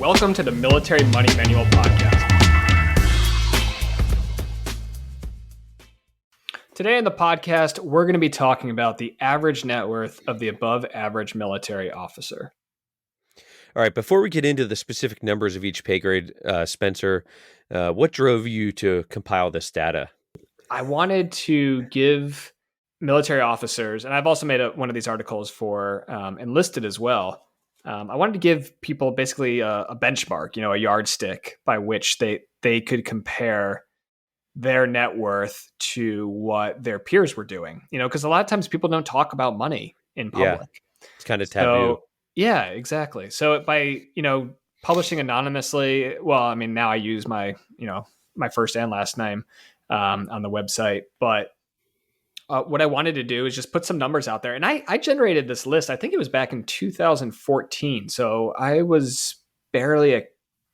Welcome to the Military Money Manual podcast. Today in the podcast, we're going to be talking about the average net worth of the above average military officer. All right, before we get into the specific numbers of each pay grade, Spencer, what drove you to compile this data? I wanted to give military officers, and I've also made one of these articles for enlisted as well. I wanted to give people basically a benchmark, a yardstick by which they could compare their net worth to what their peers were doing, because a lot of times people don't talk about money in public. Yeah, it's kind of taboo. Yeah, exactly. So by, publishing anonymously, now I use my first and last name on the website, but what I wanted to do is just put some numbers out there. And I generated this list. I think it was back in 2014. So I was barely a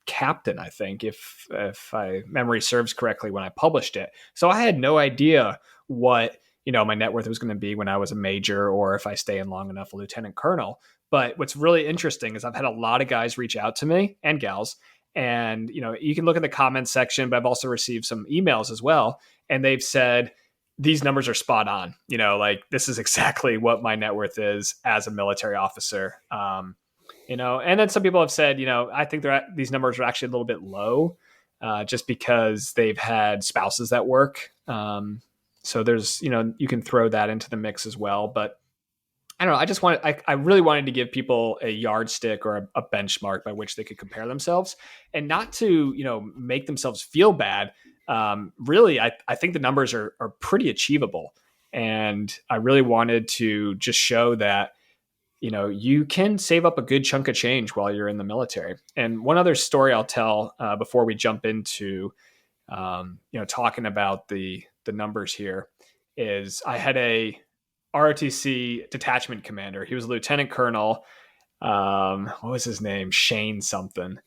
captain, I think, if my memory serves correctly, when I published it. So I had no idea what, my net worth was going to be when I was a major, or if I stay in long enough, a lieutenant colonel. But what's really interesting is I've had a lot of guys reach out to me, and gals, and, you can look in the comments section, but I've also received some emails as well. And they've said, these numbers are spot on, this is exactly what my net worth is as a military officer. And then some people have said, I think these numbers are actually a little bit low, just because they've had spouses that work. So there's, you can throw that into the mix as well. But I don't know. I really wanted to give people a yardstick or a benchmark by which they could compare themselves, and not to, make themselves feel bad. Really, I think the numbers are pretty achievable. And I really wanted to just show that, you can save up a good chunk of change while you're in the military. And one other story I'll tell before we jump into, talking about the numbers here, is I had a ROTC detachment commander. He was a lieutenant colonel. What was his name? Shane something.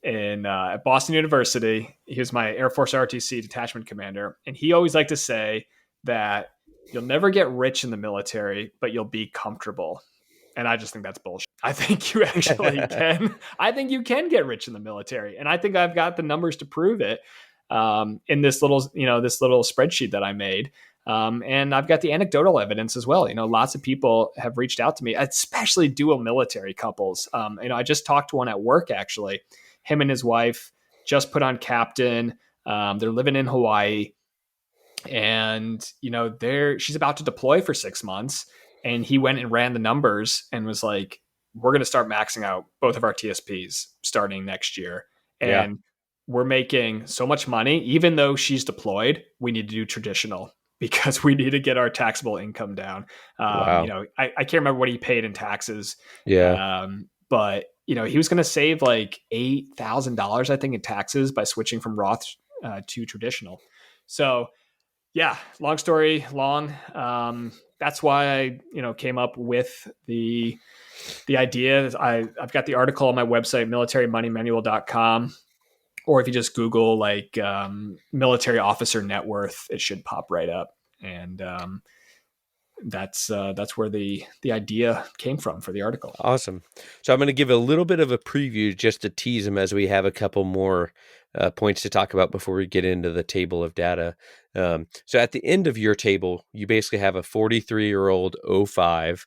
At Boston University. He was my Air Force ROTC detachment commander. And he always liked to say that you'll never get rich in the military, but you'll be comfortable. And I just think that's bullshit. I think you actually can. I think you can get rich in the military. And I think I've got the numbers to prove it in this little spreadsheet that I made. And I've got the anecdotal evidence as well. Lots of people have reached out to me, especially dual military couples. I just talked to one at work, actually. Him and his wife just put on captain. They're living in Hawaii, and she's about to deploy for 6 months. And he went and ran the numbers and was like, "We're going to start maxing out both of our TSPs starting next year, and we're making so much money. Even though she's deployed, we need to do traditional because we need to get our taxable income down." Wow. I can't remember what he paid in taxes. Yeah. But he was going to save like $8,000, I think, in taxes by switching from Roth to traditional. So, yeah, long story long. That's why I, came up with the idea. I've got the article on my website, militarymoneymanual.com, or if you just Google military officer net worth, it should pop right up. And that's where the idea came from for the article. Awesome. So I'm going to give a little bit of a preview just to tease them, as we have a couple more points to talk about before we get into the table of data. So at the end of your table, you basically have a 43-year-old 05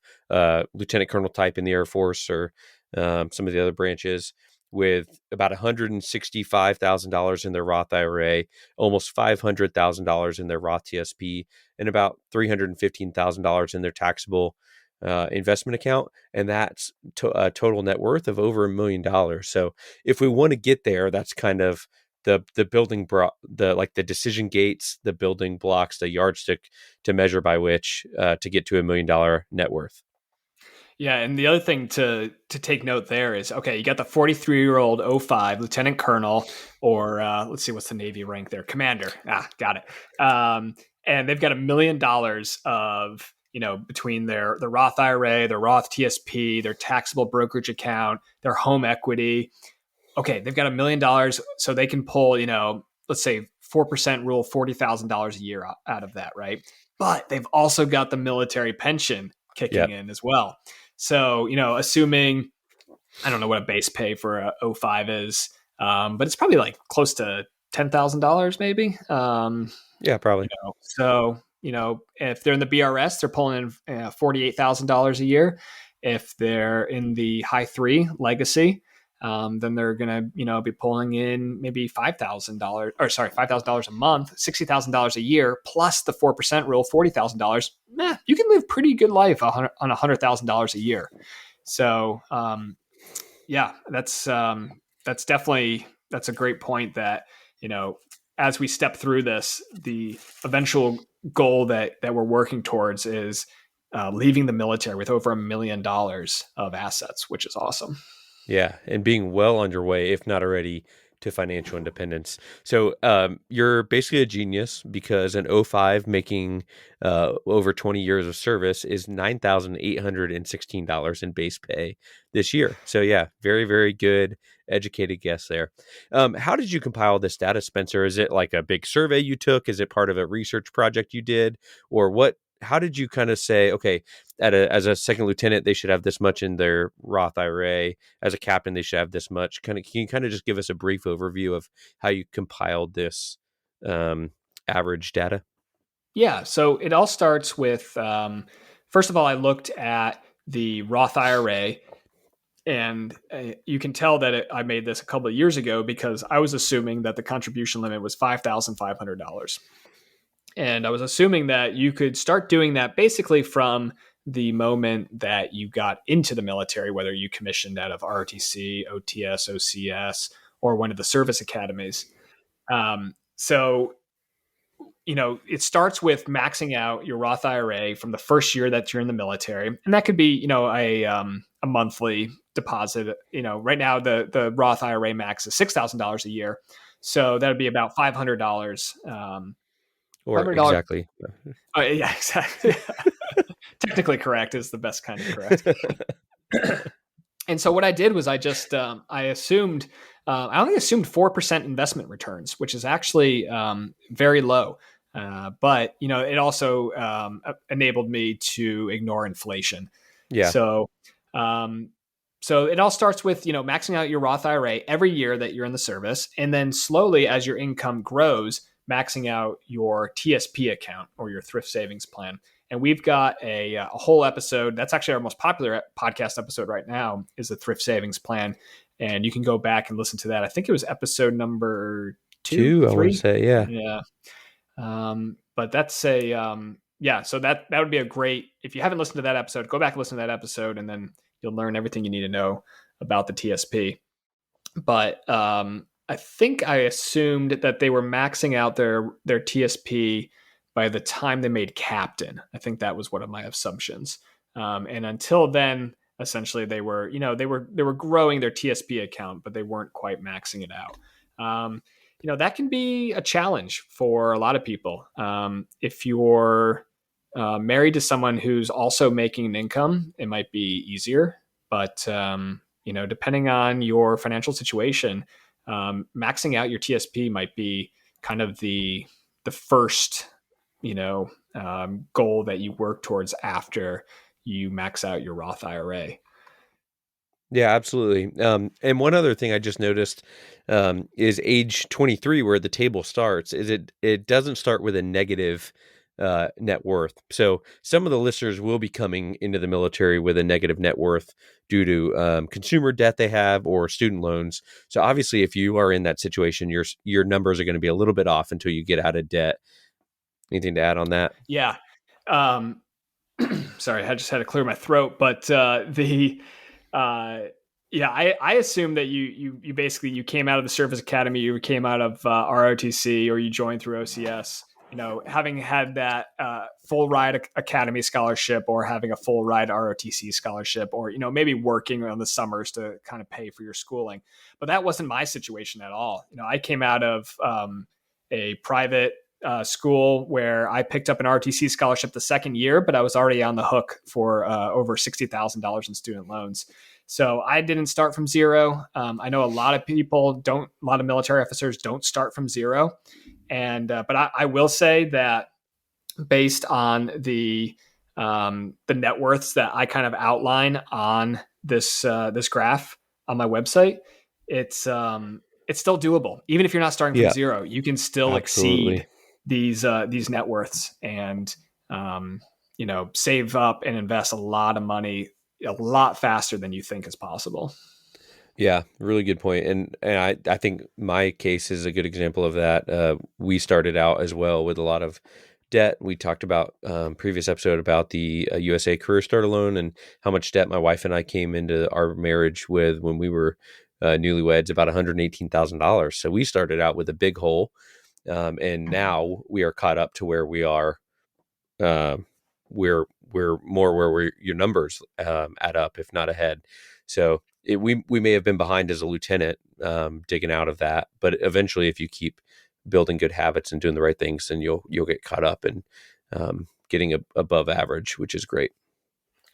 lieutenant colonel type in the Air Force, or some of the other branches, with about $165,000 in their Roth IRA, almost $500,000 in their Roth TSP, and about $315,000 in their taxable investment account. And that's a total net worth of over $1 million. So if we want to get there, that's kind of the building the decision gates, the building blocks, the yardstick to measure by which to get to $1 million net worth. Yeah, and the other thing to take note there is, okay, you got the 43-year-old 05 lieutenant colonel, or let's see, what's the Navy rank there? Commander. Got it. And they've got $1 million of, between their Roth IRA, their Roth TSP, their taxable brokerage account, their home equity. Okay, they've got $1 million, so they can pull, let's say 4% rule, $40,000 a year out of that, right? But they've also got the military pension kicking in as well. So, assuming I don't know what a base pay for a O5 is, but it's probably like close to $10,000 maybe. Yeah, probably. So if they're in the BRS, they're pulling in $48,000 a year. If they're in the high three legacy, then they're gonna be pulling in maybe $5,000, or sorry, $5,000 a month, $60,000 a year, plus the 4% rule, $40,000. You can live pretty good life on $100,000 a year. So yeah, that's definitely, that's a great point that, as we step through this, the eventual goal that we're working towards is leaving the military with over $1 million of assets, which is awesome. Yeah, and being well on your way, if not already, to financial independence. So you're basically a genius because an O5 making over 20 years of service is $9,816 in base pay this year. So yeah, very, very good, educated guess there. How did you compile this data, Spencer? Is it like a big survey you took? Is it part of a research project you did? Or what? How did you kind of say, okay, as a second lieutenant, they should have this much in their Roth IRA. As a captain, they should have this much. Can you kind of just give us a brief overview of how you compiled this average data? Yeah. So it all starts with, first of all, I looked at the Roth IRA. And you can tell that I made this a couple of years ago because I was assuming that the contribution limit was $5,500. And I was assuming that you could start doing that basically from the moment that you got into the military, whether you commissioned out of ROTC, OTS, OCS, or one of the service academies. So it starts with maxing out your Roth IRA from the first year that you're in the military, and that could be, a monthly deposit. Right now the Roth IRA max is $6,000 a year, so that would be about $500. Or $500. exactly. Oh, yeah, exactly. Technically correct is the best kind of correct. And so what I did was I just I assumed I only assumed 4% investment returns, which is actually very low. But it also enabled me to ignore inflation. Yeah. So um, so it all starts with maxing out your Roth IRA every year that you're in the service, and then slowly as your income grows, maxing out your TSP account or your thrift savings plan. And we've got a whole episode. That's actually our most popular podcast episode right now, is the thrift savings plan. And you can go back and listen to that. I think it was episode number two, Two, I want to three. say, yeah. Yeah. But that's yeah. So that would be a great, if you haven't listened to that episode, go back and listen to that episode, and then you'll learn everything you need to know about the TSP. But I think I assumed that they were maxing out their TSP by the time they made captain. I think that was one of my assumptions. And until then, essentially, they were growing their TSP account, but they weren't quite maxing it out. That can be a challenge for a lot of people. If you're married to someone who's also making an income, it might be easier. But depending on your financial situation, maxing out your TSP might be kind of the first goal that you work towards after you max out your Roth IRA. Yeah, absolutely. And one other thing I just noticed is age 23, where the table starts, is it doesn't start with a negative net worth. So some of the listeners will be coming into the military with a negative net worth due to consumer debt they have or student loans. So obviously, if you are in that situation, your numbers are going to be a little bit off until you get out of debt. Anything to add on that? Yeah. Sorry, I just had to clear my throat, but yeah, I assume that you basically, you came out of the service academy, you came out of ROTC, or you joined through OCS. Having had that full ride academy scholarship, or having a full ride ROTC scholarship, or maybe working on the summers to kind of pay for your schooling. But that wasn't my situation at all. I came out of a private school where I picked up an ROTC scholarship the second year, but I was already on the hook for over $60,000 in student loans. So I didn't start from zero. I know a lot of people don't, a lot of military officers don't start from zero. And, but I will say that based on the net worths that I kind of outline on this graph, on my website, it's still doable. Even if you're not starting from Yeah, zero, you can still exceed absolutely. these net worths and um, save up and invest a lot of money a lot faster than you think is possible. Yeah, really good point. And I think my case is a good example of that. We started out as well with a lot of debt. We talked about previous episode about the USA Career Starter Loan and how much debt my wife and I came into our marriage with when we were newlyweds, about $118,000. So we started out with a big hole, and now we are caught up to where we are. Uh, we're more where your numbers add up, if not ahead. So we may have been behind as a lieutenant, digging out of that, but eventually, if you keep building good habits and doing the right things, then you'll get caught up and getting above average, which is great.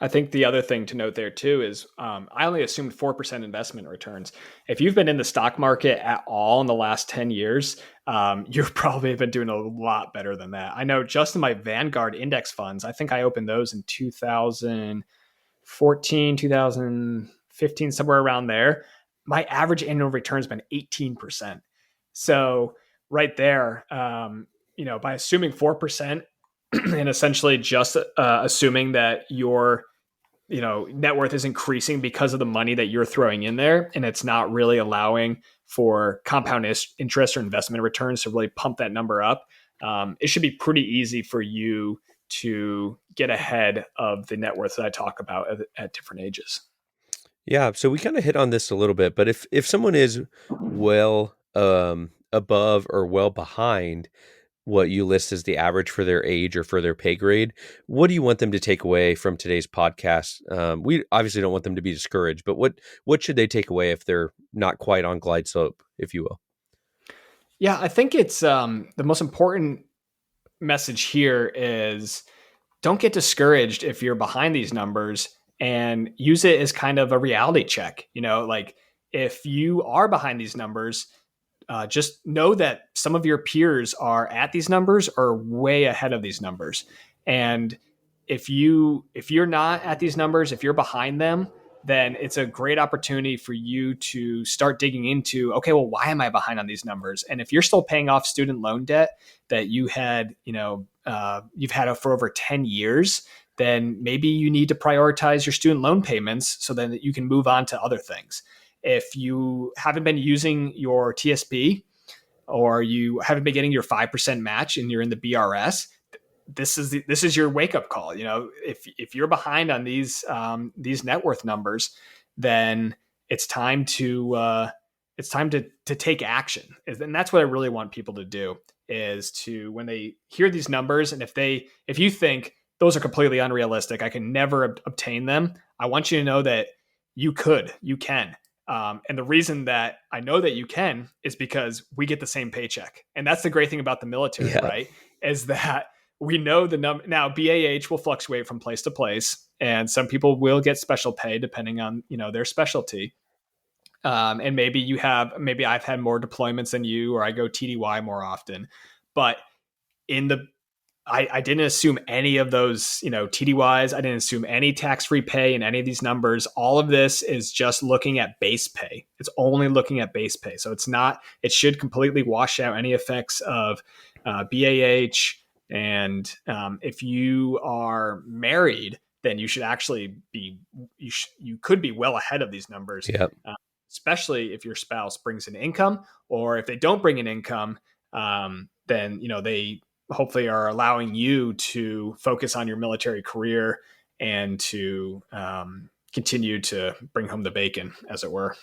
I think the other thing to note there too is I only assumed 4% investment returns. If you've been in the stock market at all in the last 10 years, you've probably been doing a lot better than that. I know just in my Vanguard index funds, I think I opened those in 2014, 2015, somewhere around there. My average annual return has been 18%. So, right there, by assuming 4%, and essentially just assuming that your net worth is increasing because of the money that you're throwing in there, and it's not really allowing for compound interest or investment returns to really pump that number up. It should be pretty easy for you to get ahead of the net worth that I talk about at different ages. Yeah, so we kind of hit on this a little bit, but if someone is well above or well behind what you list as the average for their age or for their pay grade, what do you want them to take away from today's podcast? We obviously don't want them to be discouraged, but what should they take away if they're not quite on glide slope, if you will? Yeah, I think it's the most important message here is don't get discouraged if you're behind these numbers and use it as kind of a reality check. Like if you are behind these numbers, just know that some of your peers are at these numbers or way ahead of these numbers. And if you're not at these numbers, if you're behind them, then it's a great opportunity for you to start digging into, okay, well, why am I behind on these numbers? And if you're still paying off student loan debt that you've had for over 10 years, then maybe you need to prioritize your student loan payments so then that you can move on to other things. If you haven't been using your TSP or you haven't been getting your 5% match and you're in the BRS, this is your wake up call. If you're behind on these net worth numbers, then it's time to take action. And that's what I really want people to do is to, when they hear these numbers, and if you think those are completely unrealistic, I can never obtain them, I want you to know that you can. And the reason that I know that you can is because we get the same paycheck. And that's the great thing about the military, Yeah. right? Is that we know the number. Now, BAH will fluctuate from place to place, and some people will get special pay depending on their specialty. And maybe I've had more deployments than you, or I go TDY more often. But in the I didn't assume any of those, TDYs. I didn't assume any tax-free pay in any of these numbers. All of this is just looking at base pay. It's only looking at base pay. So it should completely wash out any effects of BAH. And if you are married, then you should actually you could be well ahead of these numbers, Yeah. uh, especially if your spouse brings an income, or if they don't bring an income, then they hopefully are allowing you to focus on your military career and to continue to bring home the bacon, as it were.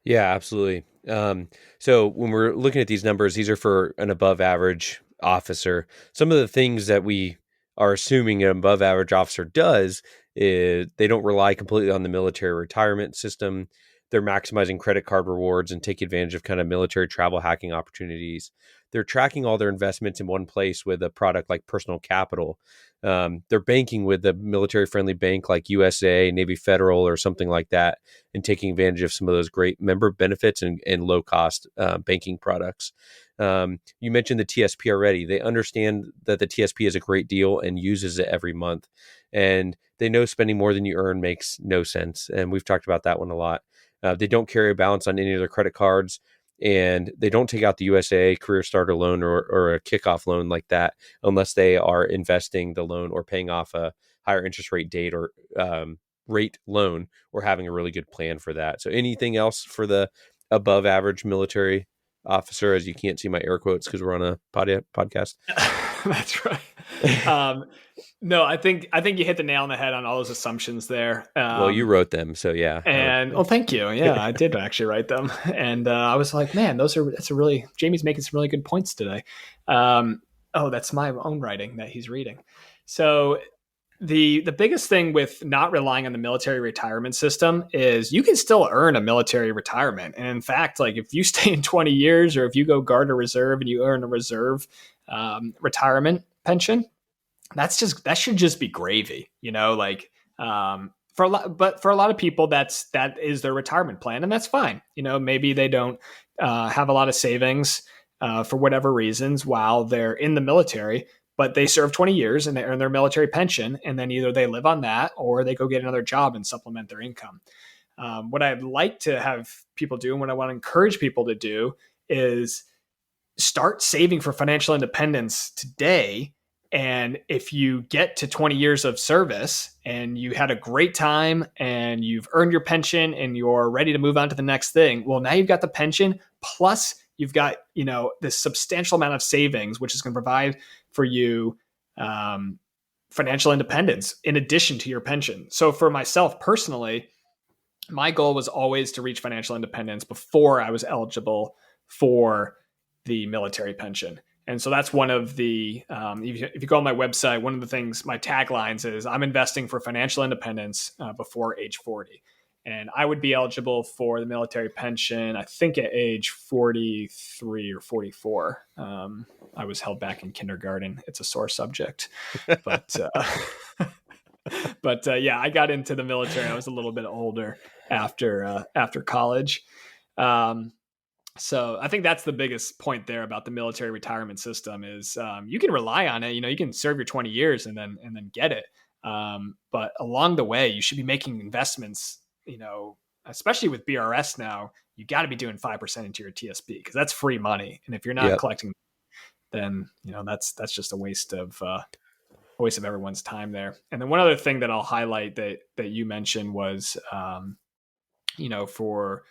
Yeah, absolutely. So when we're looking at these numbers, these are for an above average officer. Some of the things that we are assuming an above average officer does is they don't rely completely on the military retirement system. They're maximizing credit card rewards and take advantage of kind of military travel hacking opportunities. they're tracking all their investments in one place with a product like Personal Capital. They're banking with a military friendly bank like USA, Navy Federal, or something like that, and taking advantage of some of those great member benefits and low cost banking products. You mentioned the TSP already. They understand that the TSP is a great deal and uses it every month. And they know spending more than you earn makes no sense. And we've talked about that one a lot. They don't carry a balance on any of their credit cards, and they don't take out the USA Career Starter loan or a kickoff loan like that unless they are investing the loan or paying off a higher interest rate date or rate loan, or having a really good plan for that. So anything else for the above average military officer, as you can't see my air quotes because we're on a podcast? That's right. No, I think you hit the nail on the head on all those assumptions there. Well, you wrote them, so yeah. And thank you. Yeah, I did actually write them, and I was like, man, Jamie's making some really good points today. That's my own writing that he's reading. So the biggest thing with not relying on the military retirement system is you can still earn a military retirement. And in fact, like if you stay in 20 years, or if you go guard a reserve and you earn a reserve retirement pension, that should just be gravy, for a lot of people, that is their retirement plan, and that's fine. Maybe they don't have a lot of savings for whatever reasons while they're in the military, but they serve 20 years and they earn their military pension, and then either they live on that or they go get another job and supplement their income. What I'd like to have people do, and what I want to encourage people to do, is start saving for financial independence today. And if you get to 20 years of service and you had a great time and you've earned your pension and you're ready to move on to the next thing, well, now you've got the pension, plus you've got, this substantial amount of savings, which is going to provide for you financial independence in addition to your pension. So for myself personally, my goal was always to reach financial independence before I was eligible for the military pension. And so that's one of the, if you go on my website, one of the things, my taglines is, I'm investing for financial independence before age 40. And I would be eligible for the military pension, I think at age 43 or 44. I was held back in kindergarten. It's a sore subject. But yeah, I got into the military. I was a little bit older after college. So I think that's the biggest point there about the military retirement system is you can rely on it. You can serve your 20 years and then get it. But along the way, you should be making investments, especially with BRS now, you got to be doing 5% into your TSP because that's free money. And if you're not collecting, then, that's just a waste of everyone's time there. And then one other thing that I'll highlight that you mentioned was, for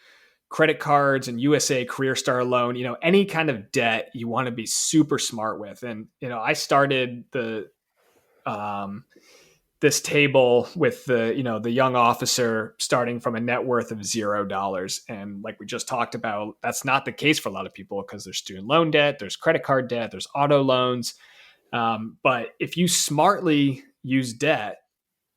credit cards and USA Career Star loan, any kind of debt you want to be super smart with. And, I started this table with the young officer starting from a net worth of $0. And like we just talked about, that's not the case for a lot of people because there's student loan debt, there's credit card debt, there's auto loans. But if you smartly use debt,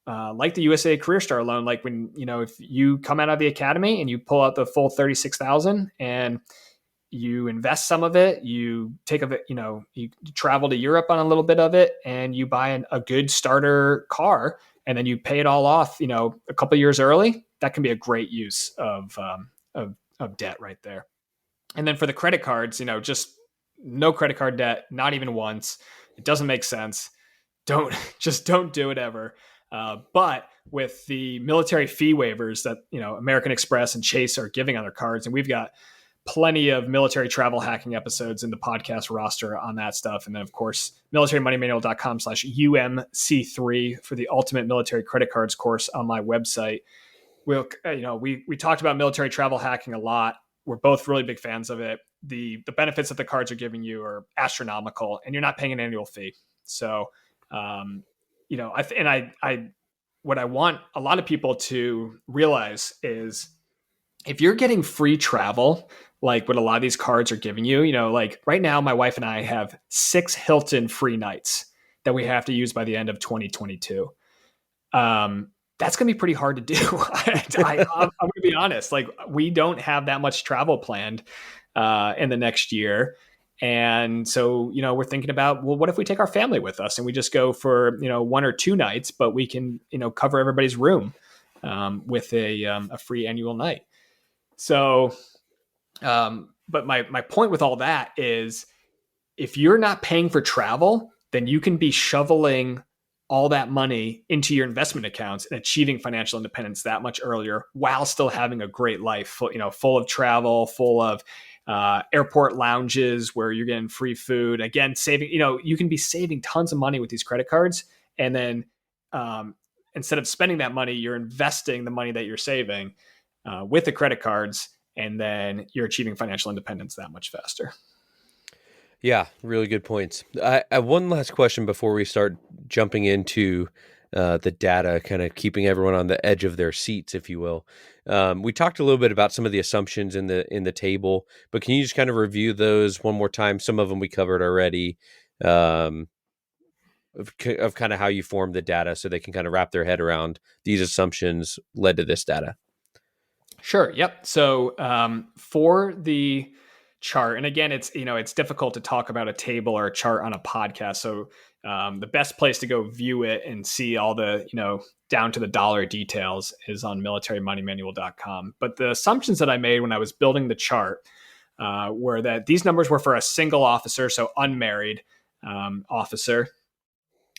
like the USA Career Star loan, like when, if you come out of the academy and you pull out the full 36,000 and you invest some of it, you take of it, you travel to Europe on a little bit of it and you buy a good starter car and then you pay it all off, a couple of years early, that can be a great use of debt right there. And then for the credit cards, just no credit card debt, not even once. It doesn't make sense. Don't do it ever. But with the military fee waivers that, American Express and Chase are giving on their cards, and we've got plenty of military travel hacking episodes in the podcast roster on that stuff. And then of course, militarymoneymanual.com/UMC3 for the ultimate military credit cards course on my website. We talked about military travel hacking a lot. We're both really big fans of it. The benefits that the cards are giving you are astronomical and you're not paying an annual fee. So, what I want a lot of people to realize is if you're getting free travel, like what a lot of these cards are giving you, like right now, my wife and I have 6 Hilton free nights that we have to use by the end of 2022. That's going to be pretty hard to do. I'm going to be honest. Like we don't have that much travel planned in the next year. And so, we're thinking about, well, what if we take our family with us and we just go for, 1 or 2 nights, but we can, cover everybody's room with a free annual night. So, but my point with all that is, if you're not paying for travel, then you can be shoveling all that money into your investment accounts and achieving financial independence that much earlier, while still having a great life, full of travel, full of airport lounges where you're getting free food. Again, saving, you can be saving tons of money with these credit cards. And then instead of spending that money, you're investing the money that you're saving with the credit cards. And then you're achieving financial independence that much faster. Yeah, really good points. I have one last question before we start jumping into the data, kind of keeping everyone on the edge of their seats, if you will. We talked a little bit about some of the assumptions in the table, but can you just kind of review those one more time? Some of them we covered already, of kind of how you form the data, so they can kind of wrap their head around these assumptions led to this data. Sure. Yep. So for the chart, and again, it's difficult to talk about a table or a chart on a podcast. So the best place to go view it and see all the down to the dollar details is on militarymoneymanual.com. But the assumptions that I made when I was building the chart were that these numbers were for a single officer, so unmarried officer.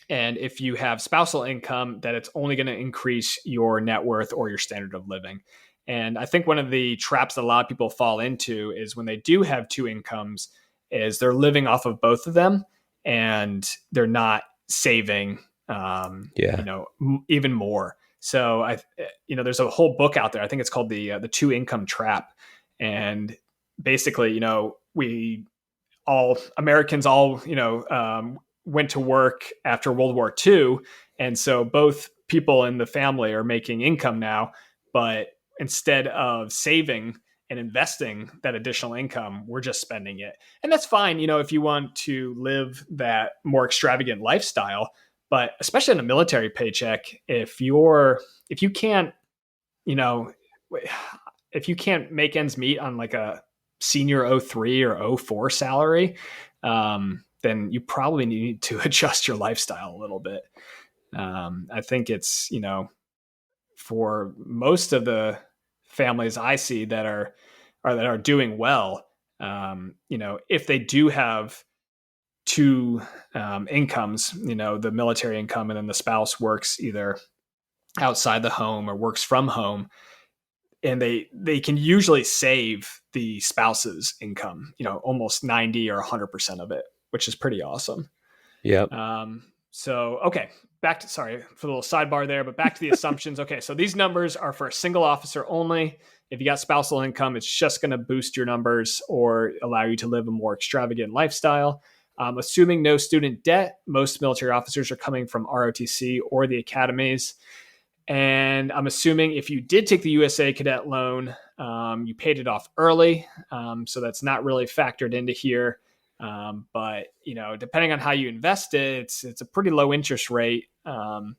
And if you have spousal income, that it's only going to increase your net worth or your standard of living. And I think one of the traps that a lot of people fall into is, when they do have two incomes, is they're living off of both of them and they're not saving, even more. So there's a whole book out there. I think it's called the two income trap. And basically, Americans went to work after World War II. And so both people in the family are making income now, but instead of saving and investing that additional income, we're just spending it. And that's fine, if you want to live that more extravagant lifestyle. But especially on a military paycheck, if you can't, if you can't make ends meet on like a senior 03 or 04 salary, then you probably need to adjust your lifestyle a little bit. I think it's, for most of the families I see that are doing well, if they do have two incomes, the military income, and then the spouse works either outside the home or works from home, and they can usually save the spouse's income, almost 90 or 100% of it, which is pretty awesome. Yeah. So, okay, sorry for the little sidebar there, but back to the assumptions. Okay, so these numbers are for a single officer only. If you got spousal income, it's just going to boost your numbers or allow you to live a more extravagant lifestyle. Assuming no student debt, most military officers are coming from ROTC or the academies. And I'm assuming if you did take the USA Cadet loan, you paid it off early. So that's not really factored into here. But depending on how you invest it, it's a pretty low interest rate. And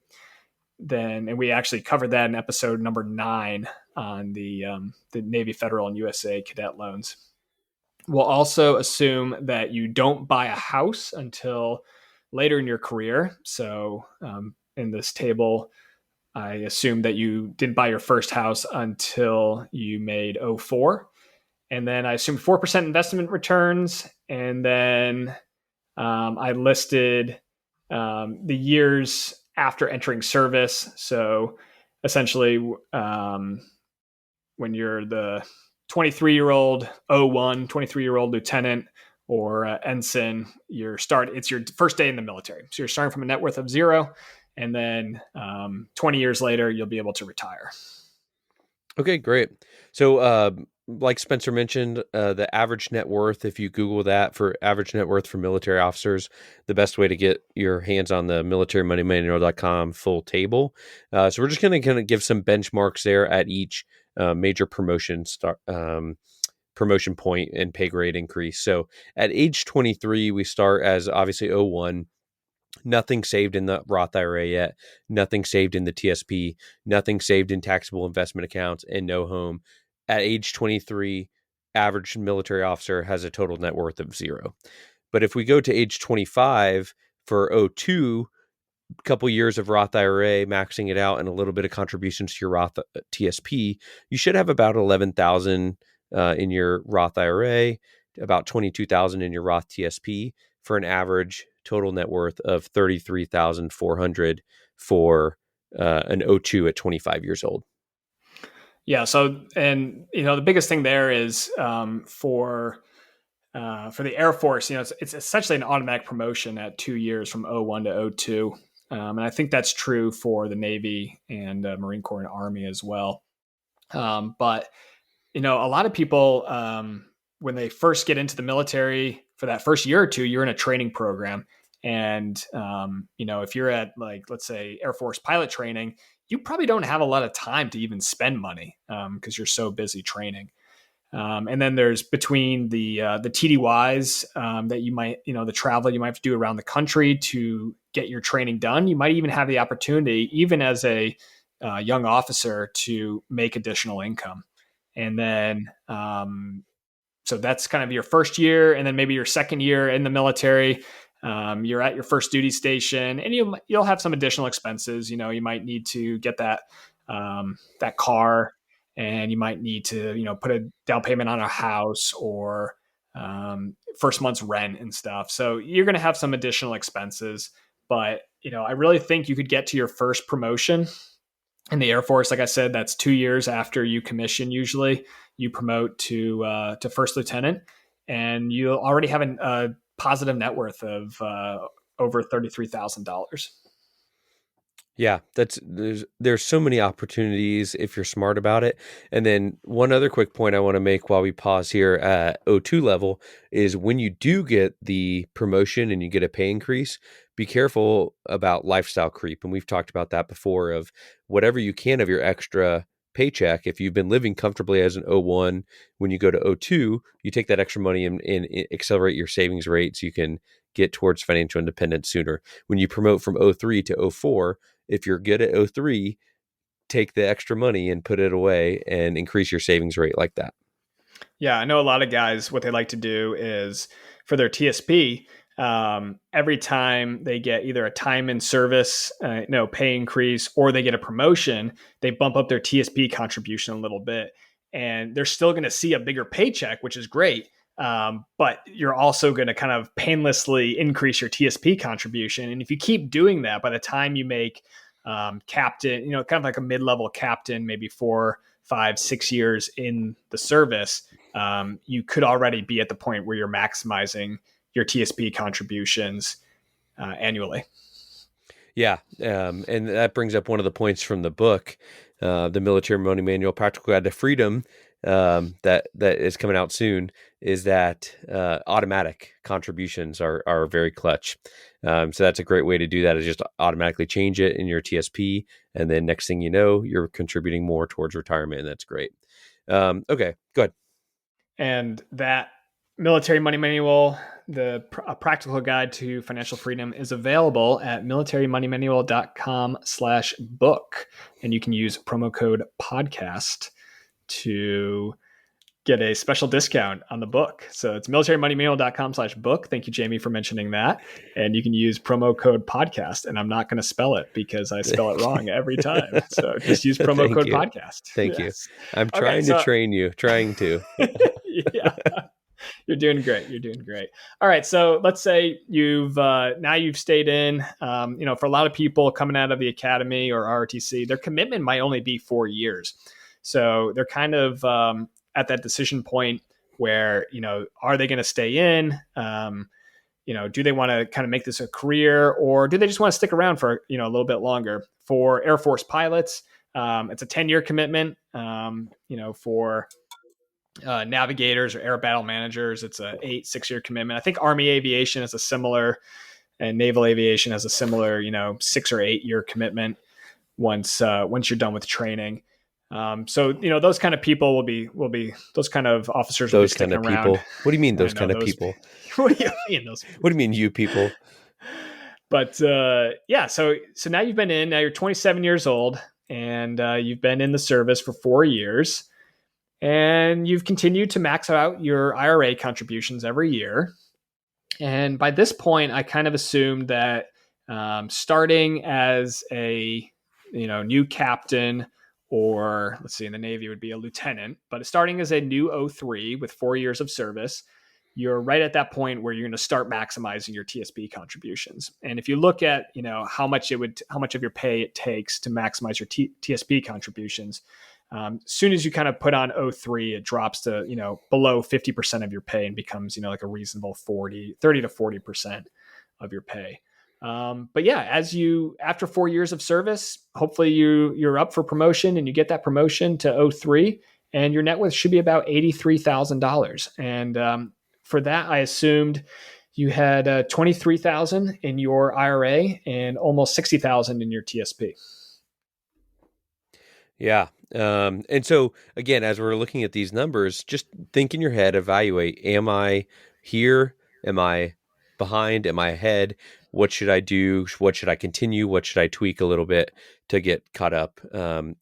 we actually covered that in episode number 9 on the Navy Federal and USA Cadet loans. We'll also assume that you don't buy a house until later in your career. So in this table, I assume that you didn't buy your first house until you made 04. And then I assumed 4% investment returns. And then I listed the years after entering service. So essentially, when you're the 23-year-old 23-year-old lieutenant or ensign, it's your first day in the military. So you're starting from a net worth of 0. And then 20 years later, you'll be able to retire. Okay, great. So like Spencer mentioned, the average net worth, if you Google that for average net worth for military officers, the best way to get your hands on the militarymoneymanual.com full table. So we're just going to give some benchmarks there at each major promotion point and pay grade increase. So at age 23, we start as obviously 01. Nothing saved in the Roth IRA yet, nothing saved in the TSP, nothing saved in taxable investment accounts, and no home. At age 23, average military officer has a total net worth of 0. But if we go to age 25 for O2, a couple years of Roth IRA, maxing it out, and a little bit of contributions to your Roth TSP, you should have about 11,000 in your Roth IRA, about 22,000 in your Roth TSP, for an average total net worth of 33,400 for an O2 at 25 years old. Yeah. So, and the biggest thing there is for the Air Force, it's essentially an automatic promotion at 2 years from O1 to O2. And I think that's true for the Navy and Marine Corps and Army as well. But, a lot of people, when they first get into the military for that first year or two, you're in a training program. And, if you're at, like, let's say Air Force pilot training, you probably don't have a lot of time to even spend money because you're so busy training. And then there's between the TDYs that you might, the travel you might have to do around the country to get your training done. You might even have the opportunity, even as a young officer, to make additional income. And then, so that's kind of your first year, and then maybe your second year in the military. You're at your first duty station, and you'll have some additional expenses. You might need to get that car, and you might need to put a down payment on a house or first month's rent and stuff. So you're going to have some additional expenses. But I really think you could get to your first promotion in the Air Force. Like I said, that's 2 years after you commission. Usually, you promote to first lieutenant, and you'll already have a positive net worth of over $33,000. Yeah, there's so many opportunities if you're smart about it. And then one other quick point I want to make while we pause here at O2 level is when you do get the promotion and you get a pay increase, be careful about lifestyle creep. And we've talked about that before, of whatever you can of your extra paycheck. If you've been living comfortably as an O1, when you go to O2, you take that extra money and accelerate your savings rate so you can get towards financial independence sooner. When you promote from O3 to O4, if you're good at O3, take the extra money and put it away and increase your savings rate like that. Yeah, I know a lot of guys, what they like to do is for their TSP, every time they get either a time in service, pay increase, or they get a promotion, they bump up their TSP contribution a little bit. And they're still going to see a bigger paycheck, which is great. But you're also going to kind of painlessly increase your TSP contribution. And if you keep doing that, by the time you make captain, kind of like a mid-level captain, maybe 4, 5, 6 years in the service, you could already be at the point where you're maximizing your TSP contributions annually. Yeah. And that brings up one of the points from the book, the Military Money Manual, Practical Guide to Freedom, that is coming out soon, is that automatic contributions are very clutch. So that's a great way to do that, is just automatically change it in your TSP. And then next thing you know, you're contributing more towards retirement. And that's great. Okay, go ahead. And that Military Money Manual, a practical guide to financial freedom, is available at militarymoneymanual.com/book. And you can use promo code podcast to get a special discount on the book. So it's militarymoneymanual.com/book. Thank you, Jamie, for mentioning that. And you can use promo code podcast. And I'm not going to spell it because I spell it wrong every time. So just use promo code podcast. Thank you. I'm trying to train you, Yeah. You're doing great. You're doing great. All right. So let's say you've stayed in, for a lot of people coming out of the academy or ROTC, their commitment might only be 4 years. So they're kind of at that decision point where, are they going to stay in? Do they want to kind of make this a career, or do they just want to stick around for, a little bit longer? For Air Force pilots, it's a 10-year commitment. For navigators or air battle managers, it's a 6-year commitment. I think Army aviation is a similar, and naval aviation has a similar, 6 or 8 year commitment once you're done with training. So those kind of people will be those kind of officers will be sticking around. People. What do you mean those kind of people? What do you mean those people? What do you mean you people? But so now you've been now you're 27 years old, and you've been in the service for 4 years. And you've continued to max out your IRA contributions every year. And by this point, I kind of assumed that starting as a new captain, or let's see, in the Navy would be a lieutenant, but starting as a new O3 with 4 years of service, you're right at that point where you're going to start maximizing your TSP contributions. And if you look at how much of your pay it takes to maximize your TSP contributions, as soon as you kind of put on O3, it drops to below 50% of your pay and becomes like a reasonable 30 to 40% of your pay. But yeah, after 4 years of service, hopefully you're up for promotion and you get that promotion to O3, and your net worth should be about $83,000. And for that, I assumed you had 23,000 in your IRA and almost 60,000 in your TSP. Yeah. And so again, as we're looking at these numbers, just think in your head, evaluate, am I here? Am I behind? Am I ahead? What should I do? What should I continue? What should I tweak a little bit to get caught up?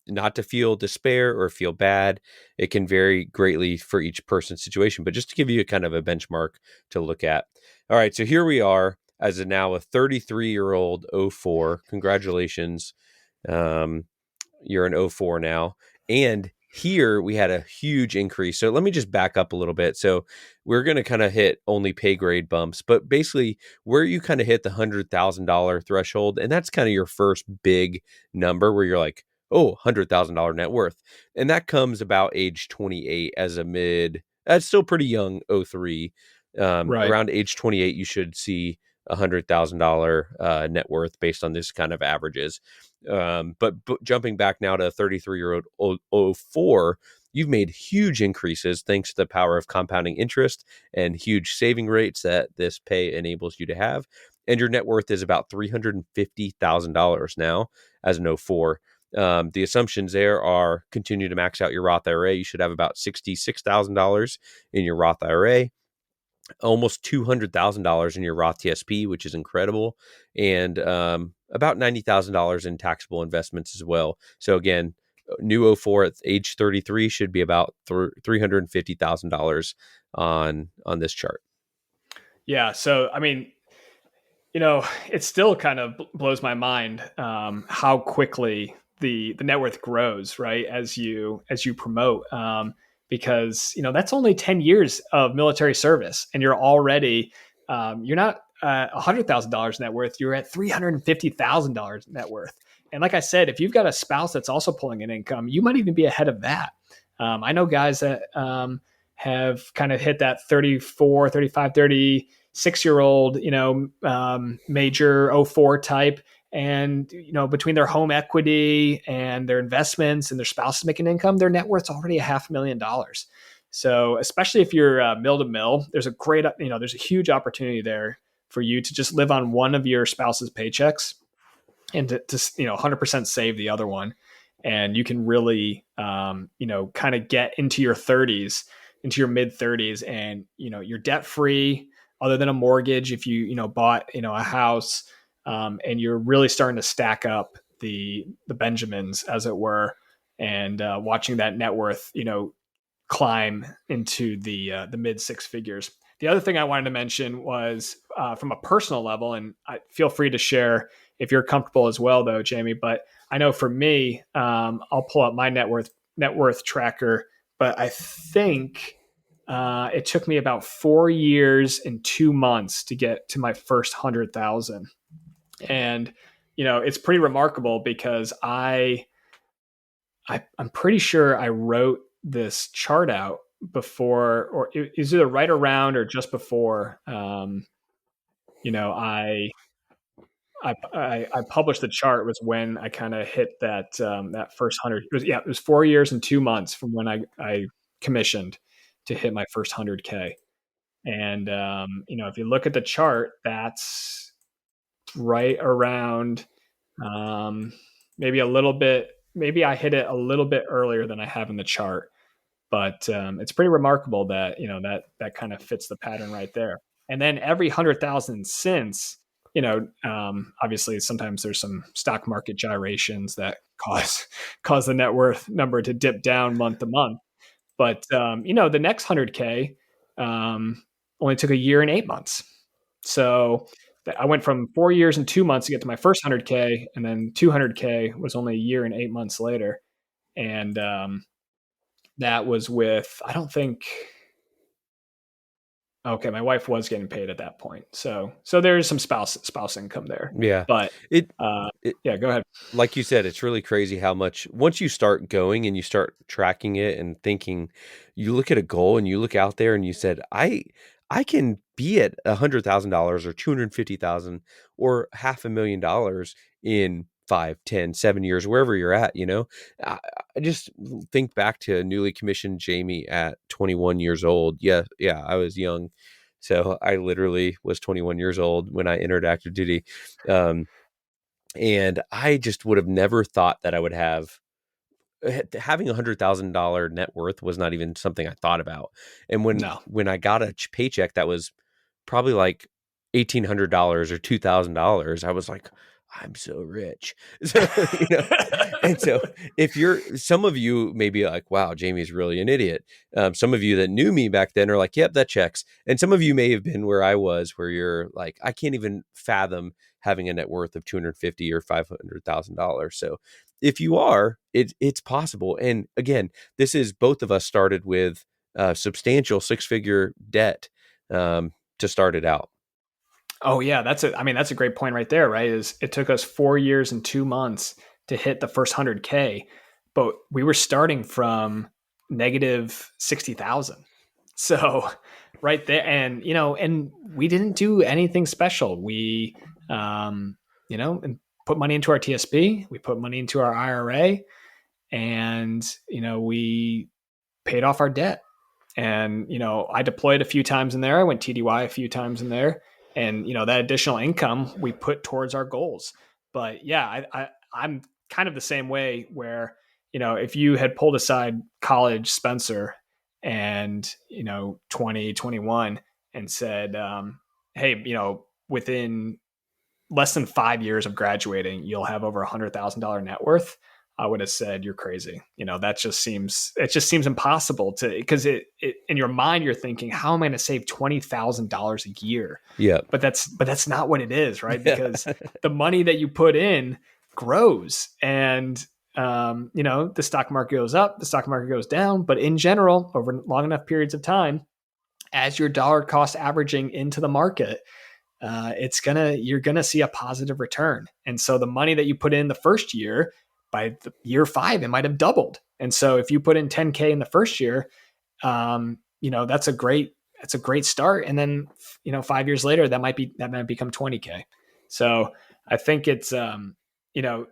Not to feel despair or feel bad. It can vary greatly for each person's situation, but just to give you a kind of a benchmark to look at. All right. So here we are as now a 33-year-old O4. Congratulations. You're an O4 now. And here we had a huge increase. So let me just back up a little bit. So we're going to kind of hit only pay grade bumps, but basically where you kind of hit the $100,000 threshold, and that's kind of your first big number where you're like, oh, $100,000 net worth. And that comes about age 28 as that's still pretty young O3. Right. Around age 28, you should see $100,000 net worth based on this kind of averages. But jumping back now to a 33-year-old O4, you've made huge increases thanks to the power of compounding interest and huge saving rates that this pay enables you to have. And your net worth is about $350,000 now as an O4. The assumptions there are continue to max out your Roth IRA. You should have about $66,000 in your Roth IRA, almost $200,000 in your Roth TSP, which is incredible, and about $90,000 in taxable investments as well. So again, new O4 at age 33 should be about $350,000 on this chart. Yeah. So, I mean, it still kind of blows my mind how quickly the net worth grows, right? As you promote, because that's only 10 years of military service, and you're already you're not $100,000 net worth, you're at $350,000 net worth. And like I said, if you've got a spouse that's also pulling an income, you might even be ahead of that. I know guys that have kind of hit that 34, 35, 36-year-old, major O4 type. And, between their home equity and their investments and their spouses making income, their net worth's already $500,000. So especially if you're mill to mill, there's a huge opportunity there for you to just live on one of your spouse's paychecks and to 100% save the other one. And you can really, kind of get into your 30s, into your mid 30s, and, you're debt free other than a mortgage. If you, bought, a house, and you're really starting to stack up the Benjamins, as it were, and watching that net worth, climb into the mid six figures. The other thing I wanted to mention was from a personal level, and feel free to share if you're comfortable as well, though, Jamie. But I know for me, I'll pull up my net worth tracker, but I think it took me about 4 years and 2 months to get to my first 100,000, and it's pretty remarkable because I'm pretty sure I wrote this chart out before, or is either right around or just before, I published the chart. Was when I kind of hit that first 100. It was 4 years and 2 months from when I commissioned to hit my first 100K. And if you look at the chart, that's right around, maybe a little bit. Maybe I hit it a little bit earlier than I have in the chart, but it's pretty remarkable that that kind of fits the pattern right there. And then every 100,000 since, obviously sometimes there's some stock market gyrations that cause the net worth number to dip down month to month. But the next 100K only took a year and 8 months. So I went from 4 years and 2 months to get to my first 100K, and then 200K was only a year and 8 months later. And that was with, I don't think, okay, my wife was getting paid at that point. So there's some spouse income there. Yeah. But It, uh, it yeah, go ahead. like you said, it's really crazy how much once you start going and you start tracking it and thinking, you look at a goal and you look out there and you said, I can be at $100,000 or 250,000 or $500,000 in 5, 10, 7 years, wherever you're at, I just think back to newly commissioned Jamie at 21 years old. Yeah. Yeah. I was young. So I literally was 21 years old when I entered active duty. Um, and I just would have never thought that I would have having $100,000 net worth was not even something I thought about. And No. when I got a paycheck that was probably like $1,800 or $2,000, I was like, I'm so rich. So, and so if some of you may be like, wow, Jamie's really an idiot. Some of you that knew me back then are like, yep, that checks. And some of you may have been where I was, where you're like, I can't even fathom having a net worth of 250 or $500,000. So if you are, it's possible. And again, this is both of us started with substantial 6-figure debt to start it out. Oh yeah, that's a great point right there, right? Is it took us 4 years and 2 months to hit the first 100K, but we were starting from negative 60,000. So right there, and we didn't do anything special. We, and put money into our TSB, we put money into our IRA, and we paid off our debt. And I deployed a few times in there. I went TDY a few times in there, and that additional income we put towards our goals. But yeah, I'm kind of the same way where if you had pulled aside college Spencer and 2021 and said, hey, within less than 5 years of graduating, you'll have over $100,000 net worth, I would have said you're crazy. That just seems impossible because it in your mind you're thinking, how am I going to save $20,000 a year? Yeah. But that's not what it is, right? Yeah. Because the money that you put in grows, and the stock market goes up, the stock market goes down, but in general, over long enough periods of time, as your dollar cost averaging into the market, you're gonna see a positive return. And so the money that you put in the first year, by the year 5, it might have doubled. And so if you put in 10K in the first year, that's a great start. And then 5 years later, that might become 20K. So I think it's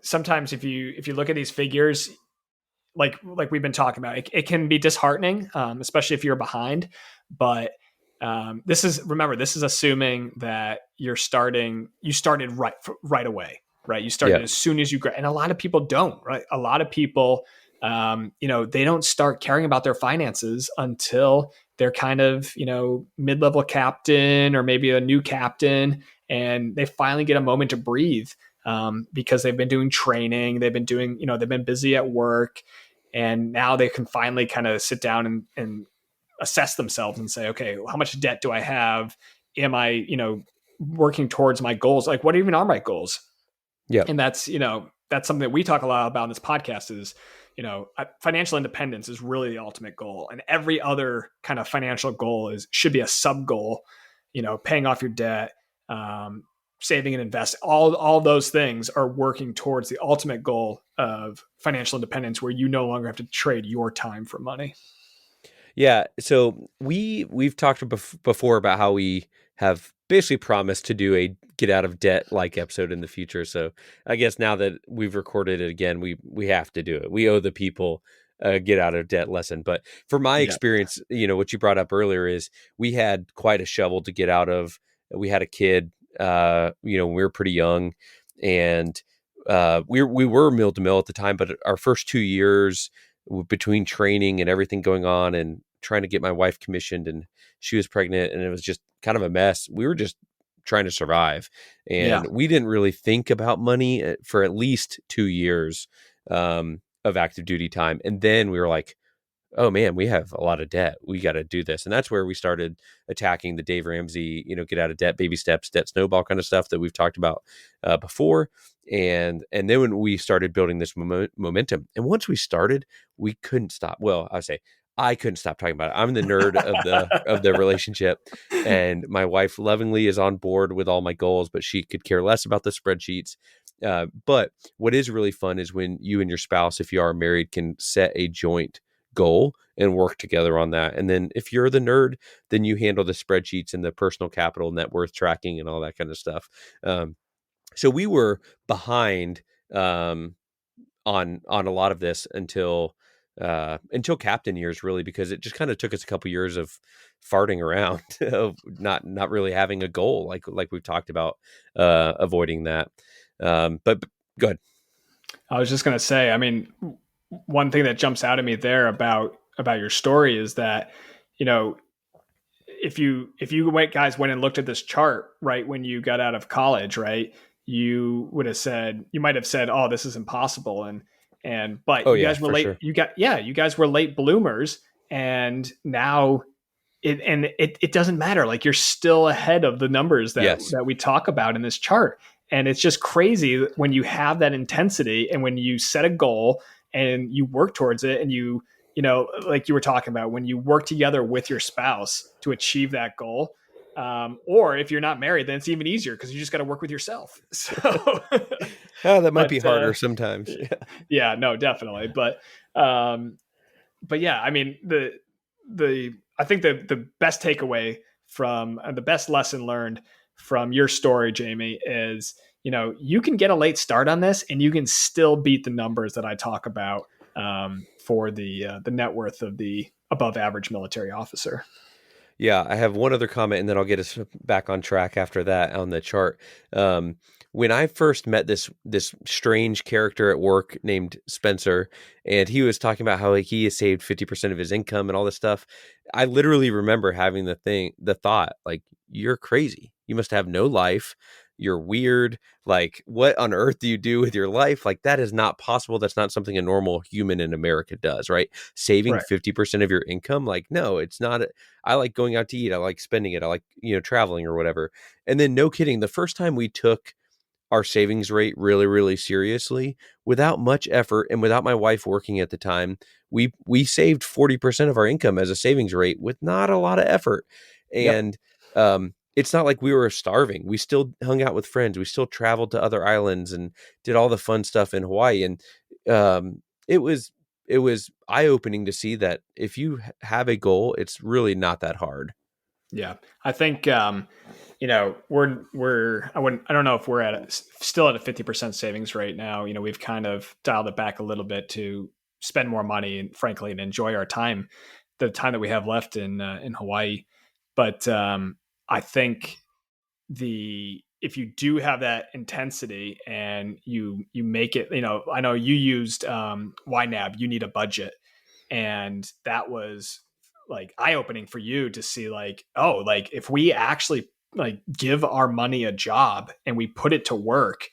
sometimes if you look at these figures, like we've been talking about, it can be disheartening, especially if you're behind. But this is assuming that you started right away, right? You started as soon as you and a lot of people don't, right? A lot of people, they don't start caring about their finances until they're kind of, mid-level captain or maybe a new captain, and they finally get a moment to breathe, because they've been doing training, they've been busy at work, and now they can finally kind of sit down and assess themselves and say, okay, how much debt do I have? Am I, working towards my goals? Like, what even are my goals? Yeah. And that's something that we talk a lot about in this podcast is, financial independence is really the ultimate goal. And every other kind of financial goal should be a sub goal, paying off your debt, saving and invest. All those things are working towards the ultimate goal of financial independence, where you no longer have to trade your time for money. Yeah. So we've talked before about how we have basically promised to do a get out of debt like episode in the future. So I guess now that we've recorded it again, we have to do it. We owe the people a get out of debt lesson. But for my experience, what you brought up earlier is we had quite a shovel to get out of. We had a kid, when we were pretty young, and we were mill to mill at the time, but our first 2 years between training and everything going on and trying to get my wife commissioned, and she was pregnant, and it was just kind of a mess. We were just trying to survive, and we didn't really think about money for at least 2 years of active duty time. And then we were like, oh man, we have a lot of debt. We got to do this. And that's where we started attacking the Dave Ramsey, get out of debt, baby steps, debt snowball kind of stuff that we've talked about before. And then when we started building this momentum, and once we started, we couldn't stop. Well, I say I couldn't stop talking about it. I'm the nerd of the relationship, and my wife lovingly is on board with all my goals, but she could care less about the spreadsheets. But what is really fun is when you and your spouse, if you are married, can set a joint goal and work together on that. And then if you're the nerd, then you handle the spreadsheets and the personal capital, net worth tracking, and all that kind of stuff. So we were behind on a lot of this until captain years, really, because it just kind of took us a couple years of farting around, of not really having a goal, like we've talked about, avoiding that. But go ahead. I was just going to say, I mean, one thing that jumps out at me there about your story is that, you know, if you guys went and looked at this chart right when you got out of college, right, you might have said, oh, this is impossible, but Oh you yeah, guys were for late. sure. You guys were late bloomers, and now it doesn't matter. Like, you're still ahead of the numbers Yes. that we talk about in this chart. And it's just crazy when you have that intensity and when you set a goal and you work towards it, and like you were talking about, when you work together with your spouse to achieve that goal. Or if you're not married, then it's even easier because you just got to work with yourself. So, Oh, that might be but harder sometimes. yeah, no, definitely. But yeah, I mean, I think the best takeaway from the best lesson learned from your story, Jamie, is, you can get a late start on this and you can still beat the numbers that I talk about, for the net worth of the above average military officer. Yeah, I have one other comment, and then I'll get us back on track after that on the chart. Um, when I first met this strange character at work named Spencer, and he was talking about how, like, he has saved 50% of his income and all this stuff, I literally remember having the thought, like, you're crazy. You must have no life. You're weird. Like, what on earth do you do with your life? Like, that is not possible. That's not something a normal human in America does, right? Saving Right. 50% of your income, like, no, it's not. I like going out to eat. I like spending it. I like, traveling or whatever. And then, no kidding, the first time we took our savings rate really, really seriously, without much effort and without my wife working at the time, we saved 40% of our income as a savings rate with not a lot of effort. Yep. And it's not like we were starving. We still hung out with friends. We still traveled to other islands and did all the fun stuff in Hawaii. And it was eye opening to see that if you have a goal, it's really not that hard. Yeah. I think, I don't know if we're still at a 50% savings rate now. We've kind of dialed it back a little bit to spend more money and, frankly, and enjoy our time, the time that we have left in Hawaii. But I think if you do have that intensity and you make it, I know you used YNAB, you need a budget, and that was like eye opening for you to see, like, oh, like, if we actually, like, give our money a job and we put it to work,